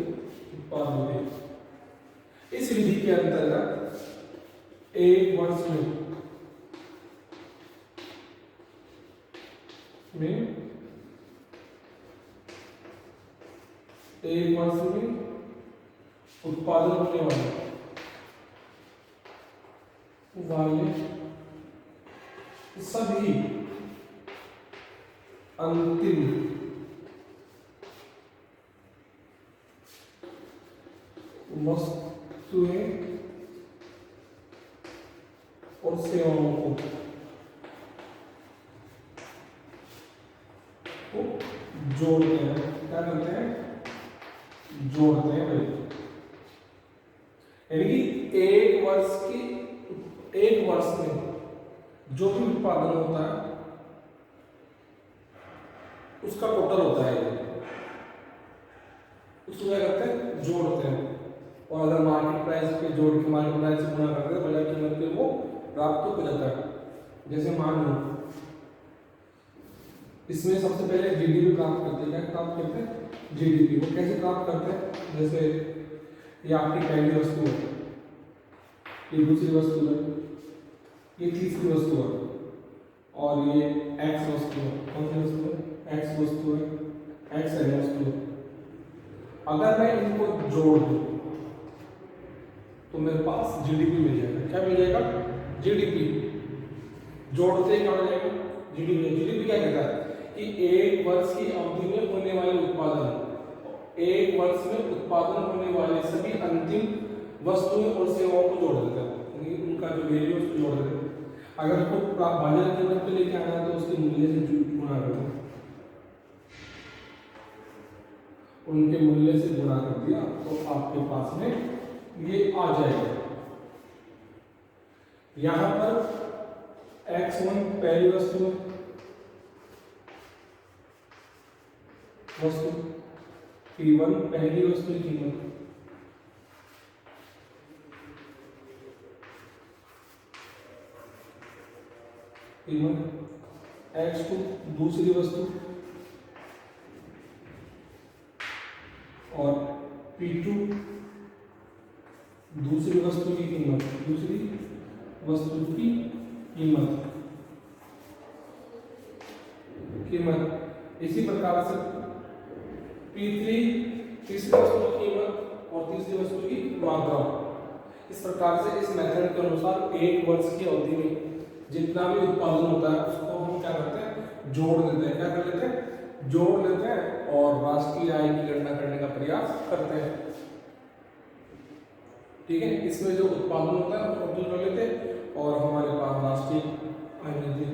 उत्पाद विधि। इस विधि के अंतर्गत एक वर्ष में उत्पादन होने वाले सभी अंतिम वस्तुएं और सेवाओं को जोड़ते हैं। क्या करते हैं? जोड़ते हैं भाई। यानी कि एक वर्ष में जो भी उत्पादन होता है उसका टोटल होता है, उसको क्या करते हैं? जोड़ते हैं। और अगर मार्केट प्राइस पे जोड़ के मार्केट प्राइस से गुणा करते हैं बाजार कीमत पे वो प्राप्त हो जाता है। जैसे मान लो इसमें सबसे पहले जीडीपी प्राप्त करते हैं। क्या प्राप्त करते हैं? जीडीपी। वो कैसे प्राप्त करते हैं? जैसे ये आपकी पहली वस्तु है, ये दूसरी वस्तु है, ये तीसरी वस्तु है और ये एक्स वस्तु है। कौन सी वस्तु है? एक्स वस्तु है, एक्स एन वस्तु है। अगर मैं इनको जोड़ दूं तो मेरे पास जीडीपी मिल जाएगा। क्या मिल जाएगा? जीडीपी। जोड़ते क्या हो जाएगा? जीडीपी। जीडीपी क्या कहता है कि एक वर्ष की अवधि में होने वाले उत्पादन, एक वर्ष में उत्पादन होने वाले सभी अंतिम वस्तुओं और सेवाओं को जोड़ देता है, उनका जो वैल्यू उसको जोड़ देते हैं। अगर उसको बाजार कीमत पे लेके आना है तो उसके मूल्य से गुणा करते हैं, उनके मूल्य से गुणा कर दिया तो आपके पास में ये आ जाएगा। यहां पर x1 पहली वस्तु P1 पहली वस्तु की कीमत, P1 x2 दूसरी वस्तु और P2 दूसरी वस्तु की कीमत, दूसरी वस्तु की कीमत। इसी प्रकार से P3 तीसरी वस्तु की कीमत और तीसरी वस्तु की मात्रा। इस प्रकार से इस मेथड के अनुसार एक वर्ष की अवधि में जितना भी उत्पादन होता है उसको हम क्या करते हैं? जोड़ देते हैं। क्या कर लेते हैं? जोड़ लेते हैं और राष्ट्रीय आय की गणना करने का प्रयास करते हैं। ठीक है, इसमें जो उत्पादन होता है वो टोटल कर लेते हैं और हमारे पास राष्ट्रीय आय मिलती है।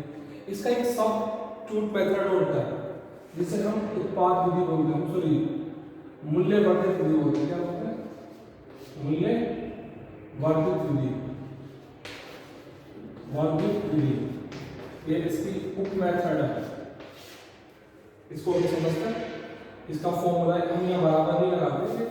इसका एक सब्स्टिट्यूट मेथड होता है जिसे हम उत्पाद विधि बोलते हैं, सॉरी मूल्यवर्धित विधि बोलते हैं। क्या बोलते हैं? मूल्य वर्धित विधि, वर्धित विधि, ये इसकी उप मेथड है। इसको भी समझते हैं। इसका फॉर्मूला हम यहाँ बराबर नहीं लगाते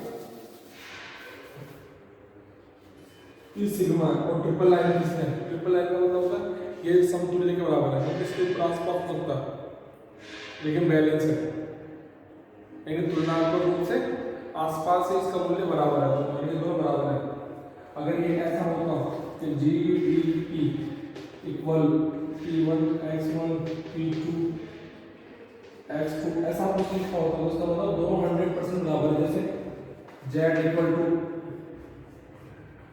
ई सिग्मा और ट्रिपल लाइन किसने, ट्रिपल लाइन का मतलब होता है ये समतुल्य के बराबर है, मतलब इसके ऊपर आसपास होता है लेकिन बैलेंस है, यानी तुलनात्मक रूप से आसपास से इसका मूल्य बराबर है, तो ये दोनों बराबर है। अगर ये ऐसा होता कि GDP equal P1 X1 P2 X2 ऐसा कुछ लिखा होता है, उसका मतलब दोनों 100% बराबर है। जैसे Z इक्वल टू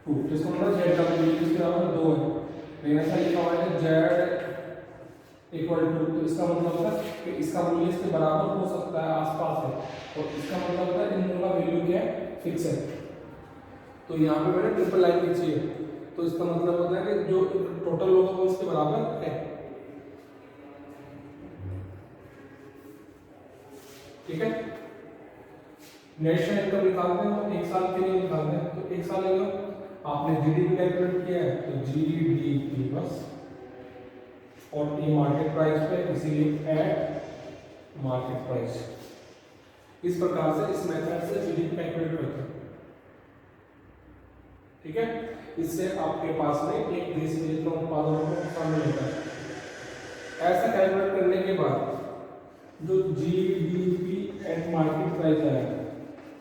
2, जिसका मतलब Z का मूल्य किसके बराबर है? 2 है। लेकिन ऐसा लिखा हुआ है Z इक्वल टू, तो इसका मतलब है कि इसका मूल्य इसके बराबर हो सकता है, आसपास है, और इसका मतलब है इन दोनों का वैल्यू क्या है? फिक्स है। तो यहाँ पे मैंने ट्रिपल लाइन खींची है, तो इसका मतलब होता है कि जो टोटल होगा वो इसके बराबर है। ठीक है, नेशनल इनकम निकालते हैं, एक साल के लिए निकालते हैं। तो एक साल अगर आपने जीडीपी कैलकुलेट किया है तो जीडीपी बस और ये मार्केट प्राइस पे, इसीलिए एट मार्केट प्राइस। इस प्रकार से इस मेथड से जीडीपी कैलकुलेट करते हैं। ठीक है, इससे आपके पास में एक देश में जितना उत्पादन होगा शामिल होता है। ऐसा कैलकुलेट करने के बाद जो जीडीपी एट मार्केट प्राइस आएगा,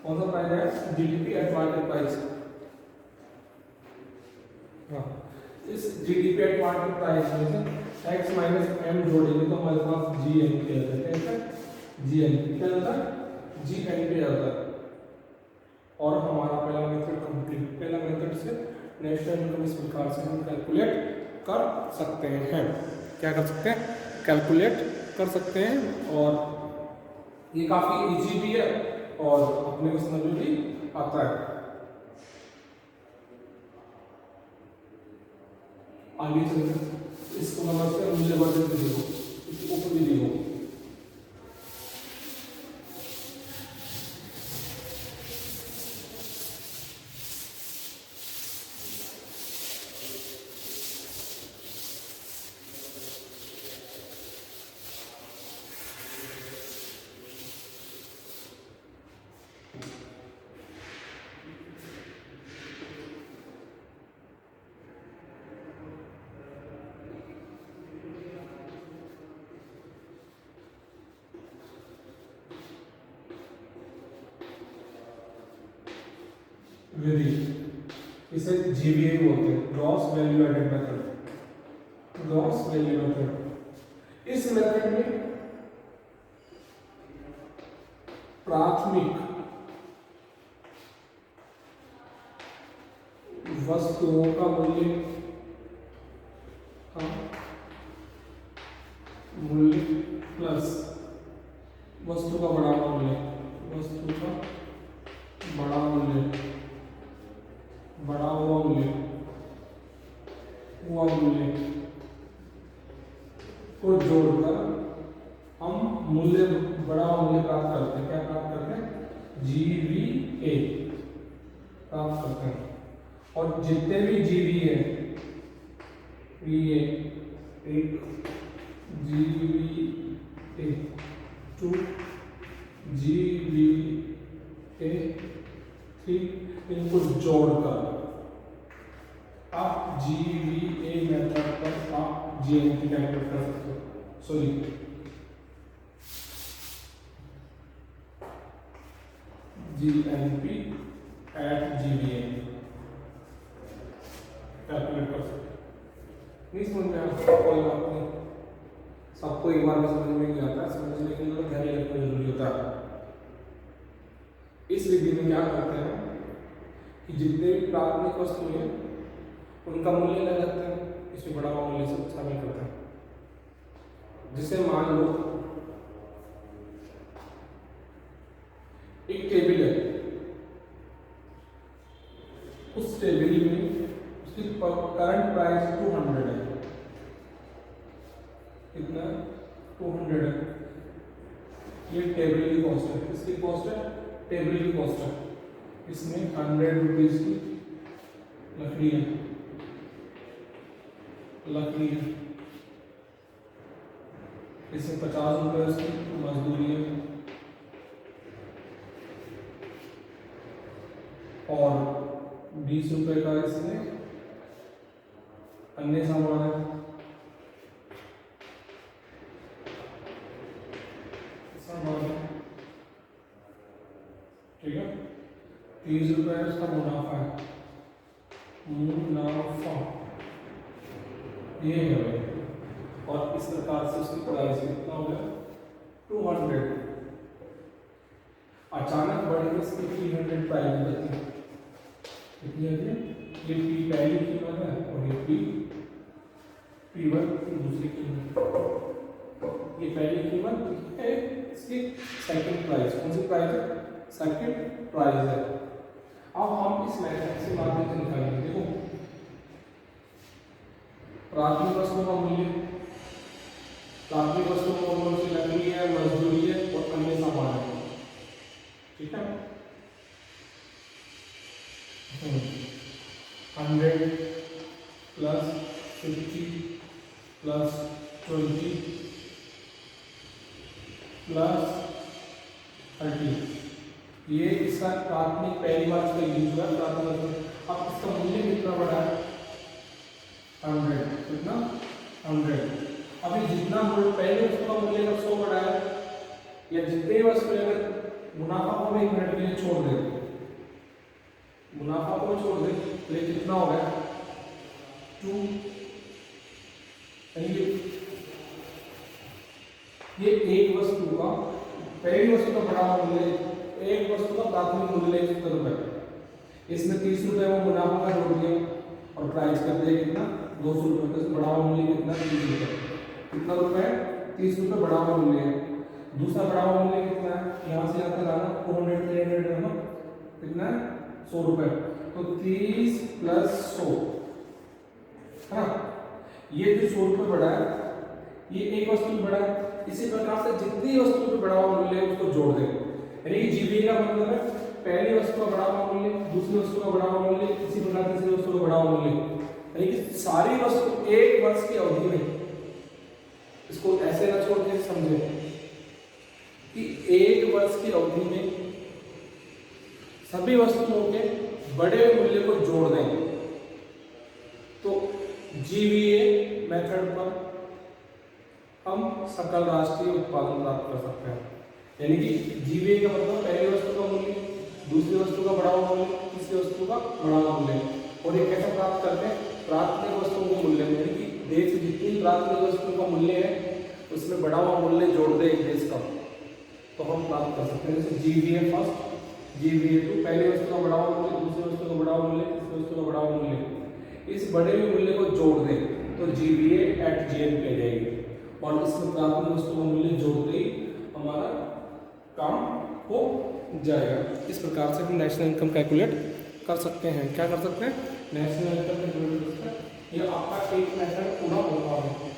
कौन सा प्राइस है? GDP at market price. हाँ, इस जीडीपी एट मार्केट प्राइस में से x माइनस m जोड़ेंगे तो हमारे पास GNP आ जाता है। GNP क्या आता है? GNP आता है। और हमारा पहला मेथड कंप्लीट। पहला मेथड से नेशनल इनकम इस प्रकार से हम कैलकुलेट कर सकते हैं। क्या कर सकते हैं? कैलकुलेट कर सकते हैं, और ये काफी इजी भी है और अपने को समझ में भी आता है। आगे चलते इसको नमस्ते मूल्यवर्धित विधि को, इसकी उप विधि को। विधि इसे GVA बोलते हैं, gross value added method. Gross value method, इस मेथड में प्राथमिक वस्तुओं का मूल्य, मूल्य प्लस वस्तु का बड़ा मूल्य, वस्तु का बड़ा मूल्य, बड़ा हुआ मूल्य को जोड़कर हम मूल्य, बड़ा मूल्य प्राप्त करते हैं। क्या प्राप्त करते हैं? GVA प्राप्त करते हैं। और जितने भी GV है, VA 1, GVA 2, GVA 3, इनको जोड़कर आप GVA मेथड पर आप GNP कैलकुलेट कर सकते हो। Sorry, GNP at GVA calculate कर सकते हो। नहीं समझ में आता? कोई बात नहीं, सबको एक बार में समझ में नहीं आता, समझने के लिए ध्यान रखना जरूरी होता है। इस विधि में क्या करते हैं कि जितने भी प्राथमिक वस्तु हैं उनका मूल्य ले लेते हैं, इसमें बड़ा मूल्य से शामिल करते हैं। जिसे मान लो एक टेबल है, उस टेबल में उसकी करंट प्राइस 200 है। कितना? 200 है। ये टेबल की कॉस्ट है। किसकी कॉस्ट है? टेबल की कॉस्ट है। इसमें 100 रुपीज की लकड़ी है, लकड़ी है। इसमें 50 रुपये उसकी मजदूरी है और 20 रुपये का इसमें अन्य सामान है। ठीक है, 30 रुपये इसका मुनाफा है। मुनाफा ये है भाई। और इस प्रकार से उसकी प्राइस कितना हो गया? 200। अचानक बढ़ के इसकी 300 प्राइस बची। कितनी है? ये पी पहली कीमत है और ये P1 दूसरी कीमत। ये पहली कीमत है, इसकी सेकंड प्राइस। कौन सी प्राइस है? सेकंड प्राइस है। अब हम इस मेथड से माध्यम से निकालेंगे। देखो, प्राथमिक वस्तु का मूल्य, प्राथमिक वस्तु का मूल्य लकड़ी है, मजदूरी है और अन्य सामान है। ठीक है, 100 प्लस 50 प्लस 20 प्लस 30, ये इसका प्राथमिक पहली बार इसका यूज हुआ प्राथमिक। अब इसका मूल्य कितना बड़ा है? 100। कितना? 100। अभी जितना मूल्य पहले उसका मूल्य 100 बड़ा है, या जितने वस्तु अगर मुनाफा को 1 मिनट के लिए छोड़ दे, मुनाफा को छोड़ दे तो ये कितना हो गया? 2। ये एक वस्तु का, पहली वस्तु का बड़ा मूल्य, एक वस्तु का प्राथमिक मूल्य 70 रुपये। इसमें 30 रुपये वो मुनाफा का जोड़ दिया और प्राइस कर दिया कितना? 200 रुपये। तो बड़ा मूल्य कितना? 30 रुपये। कितना रुपये? 30 रुपये बड़ा मूल्य है। दूसरा बड़ा मूल्य कितना है? यहाँ से यहाँ तक आना 200 300 है ना, कितना है? 100 रुपये। तो 30 प्लस 100, हाँ, ये जो 100 रुपये बड़ा है, ये एक वस्तु में बड़ा है। इसी प्रकार से जितनी वस्तु में बड़ा हुआ मूल्य है उसको जोड़ देंगे। यानी कि जीवी का मतलब है पहली वस्तु का बड़ा हुआ मूल्य, दूसरी वस्तु का बड़ा हुआ मूल्य, इसी प्रकार तीसरी वस्तु का बड़ा हुआ मूल्य। यानी कि सारी वस्तु एक वर्ष की अवधि में, इसको ऐसे ना छोड़ के समझे कि एक वर्ष की अवधि में सभी वस्तुओं के बड़े मूल्य को जोड़ देंगे। तो जीवीए मेथड पर हम सकल राष्ट्रीय उत्पादन प्राप्त कर सकते हैं। यानी कि जीवीए का मतलब पहली वस्तु का मूल्य, दूसरी वस्तु का बड़ा हुआ मूल्य, तीसरी वस्तु का बड़ा हुआ मूल्य। और ये कैसे प्राप्त करते हैं? प्राथमिक वस्तुओं के मूल्य, यानी कि देश से जितनी प्राथमिक वस्तुओं का मूल्य है उसमें बड़ा हुआ मूल्य जोड़ दे एक देश का, तो हम प्राप्त कर सकते हैं। जैसे जीवीए फर्स्ट, जीवीए 2, पहली वस्तु का बड़ा हुआ मूल्य, दूसरी वस्तु का बड़ा हुआ मूल्य, तीसरी वस्तु का बड़ा हुआ मूल्य, इस बड़े हुए मूल्य को जोड़ दें तो जीवीए एट जीएन पे जाएगी। और इसमें प्राथमिक वस्तु का मूल्य जोड़ते ही हमारा काम हो जाएगा। इस प्रकार से हम नेशनल इनकम कैलकुलेट कर सकते हैं। क्या कर सकते हैं? नेशनल इनकम कैलकुलेट कर सकते हैं। ये आपका एक मेथड पूरा होगा।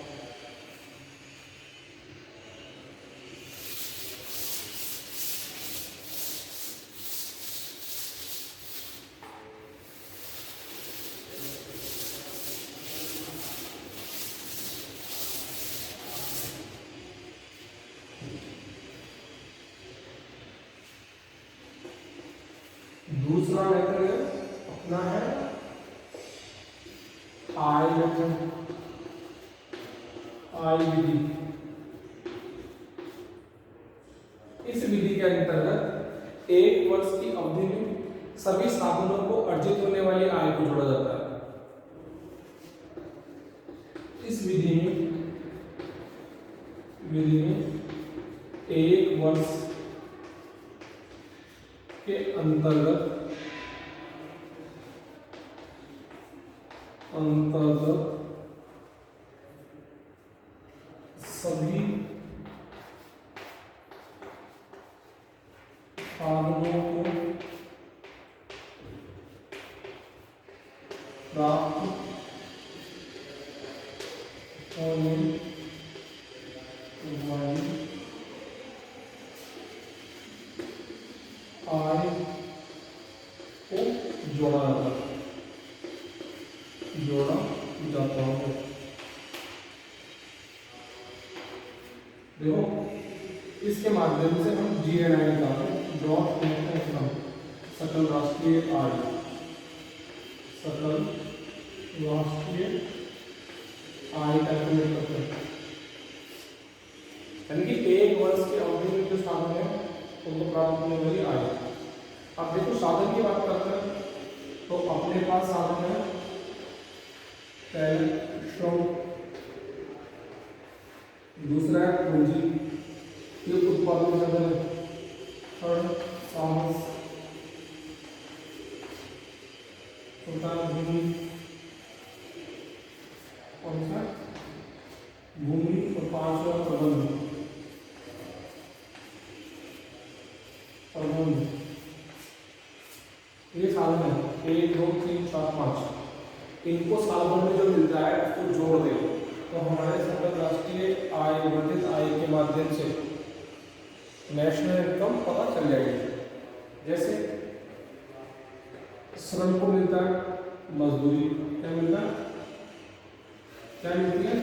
दूसरा मेथड अपना है आई मेथड, आई विधि। इस विधि के अंतर्गत एक वर्ष की अवधि में सभी साधनों को अर्जित होने वाली आय को जोड़ा जाता है। इस विधि में एक वर्ष के अंतर्गत सभी साधनों को प्राप्त होने वाली आय को जोड़ा जाता है। देखो इसके माध्यम से हम GNI निकालें, ग्रॉस नेशनल इनकम, सकल राष्ट्रीय आय, सकल राष्ट्रीय आय कैलकुलेट करते हैं। यानी कि एक वर्ष की अवधि में जो साधन है उनको प्राप्त होने वाली आय। अब देखो साधन की बात करते हैं तो अपने पास साधन है पहले श्रम, दूसरा है पूंजी, ये उत्पादन साधन है, थर्ड साहस, चौथा भूमि, कौन सा भूमि, और पांचवा प्रबंध। ये साधन है 1 2 3 4 5, इनको साल भर में जो मिलता है उसको जोड़ दे तो हमारे सकल राष्ट्रीय आय वर्धित आय के माध्यम से नेशनल इनकम पता चल जाएगी। जैसे श्रम को मिलता है मजदूरी, क्या मिलता है, क्या मिलती है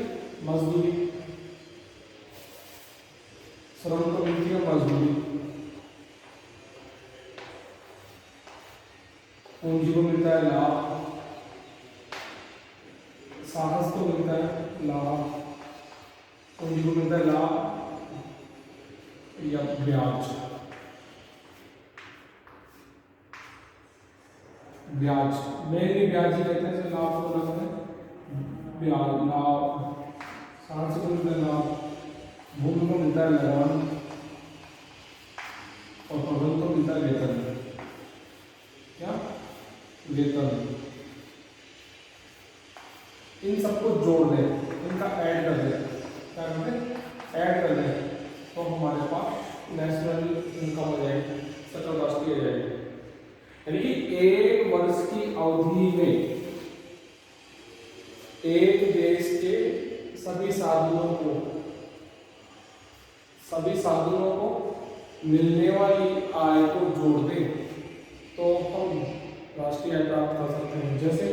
मजदूरी, श्रम को मिलती है मजदूरी, पूंजी को मिलता है लाभ, साहस को मिलता है लाभ, पूंजी को मिलता है लाभ या ब्याज, ब्याज मेनली ब्याज ही कहते हैं, लाभ को लगता है ब्याज, लाभ, साहस को मिलता है लाभ, भूमि को मिलता है लगान, और प्रबंध को मिलता है वेतन, क्या वेतन। इन सबको जोड़ दें, इनका ऐड कर दें, क्या करते हैं ऐड कर दें तो हमारे पास नेशनल इनकम हो जाएगी, सकल राष्ट्रीय हो जाएगी। यानी कि एक वर्ष की अवधि में एक देश के सभी साधनों को मिलने वाली आय को जोड़ दें तो हम राष्ट्रीय आय प्राप्त कर सकते हैं। जैसे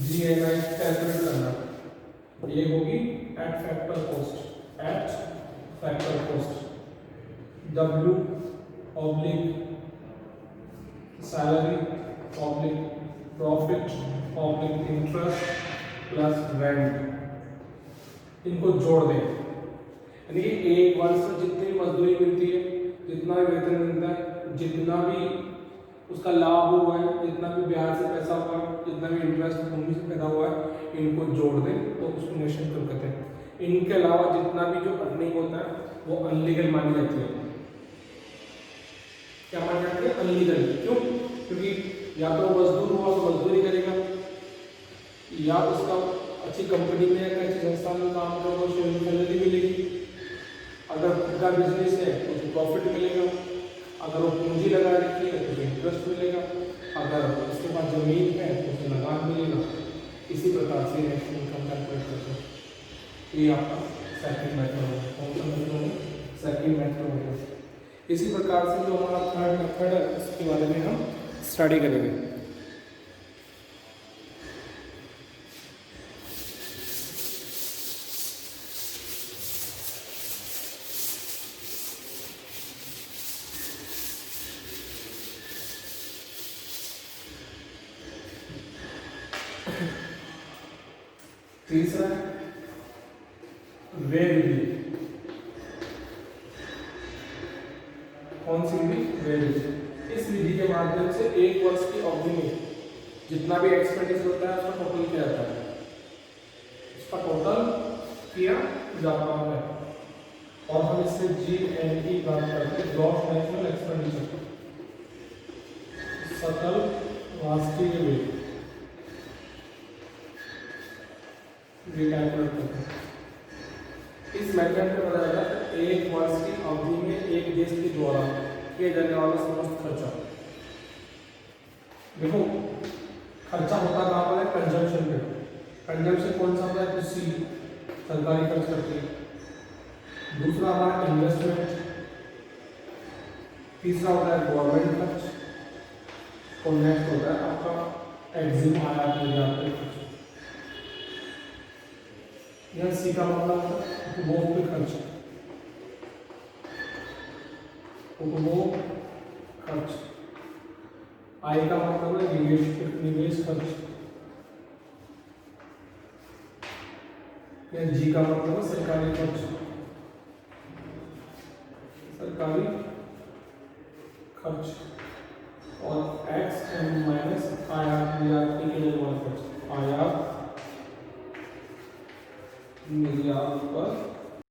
GNI कैलकुलेट करना, ये होगी eight factor cost, W oblique salary oblique profit oblique interest plus rent, इनको जोड़ दें। यानी कि एक वर्ष में जितनी मजदूरी मिलती है, जितना भी वेतन मिलता है, जितना भी उसका लाभ हुआ है, जितना भी ब्याज से पैसा हुआ है, जितना भी इंटरेस्ट भूमि से पैदा हुआ है, इनको जोड़ दें तो उसको नेशनल इनकम कहते हैं। इनके अलावा जितना भी जो अर्निंग होता है वो अनलीगल मानी जाती है। क्या मानी जाती है? अनलीगल। क्यों? क्योंकि या तो मजदूर हुआ तो मजदूरी करेगा, या उसका अच्छी कंपनी में या अच्छी संस्था में काम करेगा तो सैलरी मिलेगी, अगर खुद का बिजनेस है तो उसको प्रॉफिट मिलेगा, अगर वो पूंजी लगा रखी है तो इंटरेस्ट मिलेगा, अगर उसके पास जमीन है तो उसे लगान मिलेगा। इसी प्रकार से नेशनल इनकम कैलकुलेट करते हैं। ये आपका सेकंड मेथड है। कौन सा मेथड है? सेकंड मेथड होगा। इसी प्रकार से जो हमारा थर्ड मेथड है उसके बारे में हम स्टडी करेंगे। तीसरा वे विधि। कौन सी विधि? वे विधि। इस विधि के माध्यम से एक वर्ष की अवधि में जितना भी एक्सपेंडिचर होता है उसका टोटल किया जाता है, उसका टोटल किया जाता है और हम इससे GNE प्राप्त करते हैं, ग्रॉस नेशनल एक्सपेंडिचर, सकल राष्ट्रीय व्यय कैलकुलेट करते हैं। इस मेथड में बताया जाता है एक वर्ष की अवधि में एक देश के द्वारा किया जाने वाला समस्त खर्चा। देखो खर्चा होता कहाँ पर है, कंजम्पशन पे। कंजम्पशन कौन सा होता है, कृषि सरकारी खर्च करती है। दूसरा हमारा इन्वेस्टमेंट, तीसरा होता है गवर्नमेंट खर्च और नेक्स्ट होता है आपका एक्जिम आयात निर्यात पे खर्च। यह सी का मतलब उपभोग पे खर्च, उपभोग खर्च। आई का मतलब है निवेश खर्च। या जी का मतलब है सरकारी खर्च, सरकारी खर्च। और एक्स एम माइनस आयात निर्यात के लिए खर्च, आयात निर्यात पर